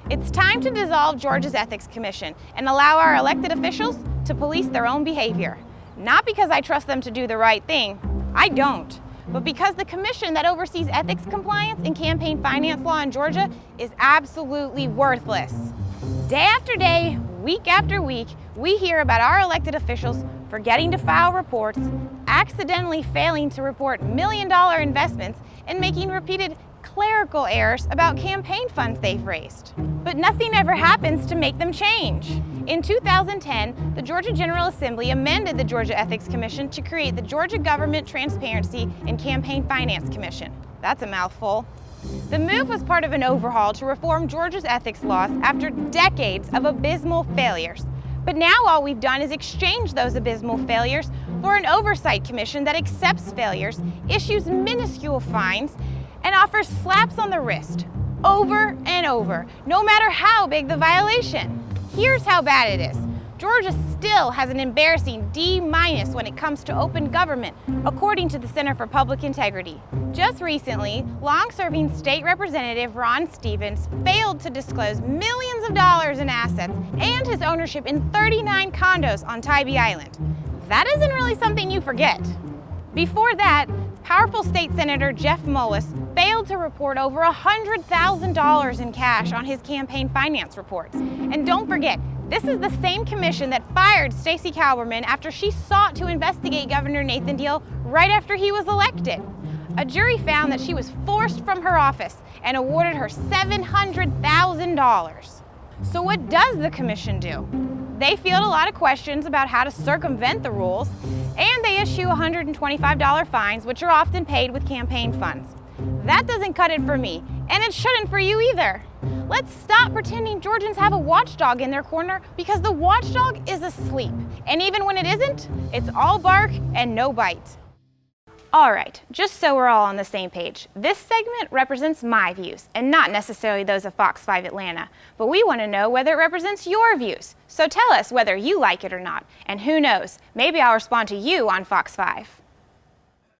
It's time to dissolve Georgia's Ethics Commission and allow our elected officials to police their own behavior. Not because I trust them to do the right thing, I don't, but because the commission that oversees ethics compliance and campaign finance law in Georgia is absolutely worthless. Day after day, week after week, we hear about our elected officials forgetting to file reports, accidentally failing to report million-dollar investments, and making repeated clerical errors about campaign funds they've raised. But nothing ever happens to make them change. In 2010, the Georgia General Assembly amended the Georgia Ethics Commission to create the Georgia Government Transparency and Campaign Finance Commission. That's a mouthful. The move was part of an overhaul to reform Georgia's ethics laws after decades of abysmal failures. But now all we've done is exchange those abysmal failures for an oversight commission that accepts failures, issues minuscule fines, and offers slaps on the wrist over and over, no matter how big the violation. Here's how bad it is. Georgia still has an embarrassing D- when it comes to open government, according to the Center for Public Integrity. Just recently, long-serving state representative Ron Stevens failed to disclose millions of dollars in assets and his ownership in 39 condos on Tybee Island. That isn't really something you forget. Before that, powerful state senator Jeff Mullis failed to report over $100,000 in cash on his campaign finance reports. And don't forget, this is the same commission that fired Stacey Kalberman after she sought to investigate Governor Nathan Deal right after he was elected. A jury found that she was forced from her office and awarded her $700,000. So what does the commission do? They field a lot of questions about how to circumvent the rules, and they issue $125 fines, which are often paid with campaign funds. That doesn't cut it for me, and it shouldn't for you either. Let's stop pretending Georgians have a watchdog in their corner, because the watchdog is asleep. And even when it isn't, it's all bark and no bite. All right, just so we're all on the same page, this segment represents my views and not necessarily those of Fox 5 Atlanta, but we want to know whether it represents your views. So tell us whether you like it or not, and who knows, maybe I'll respond to you on Fox 5.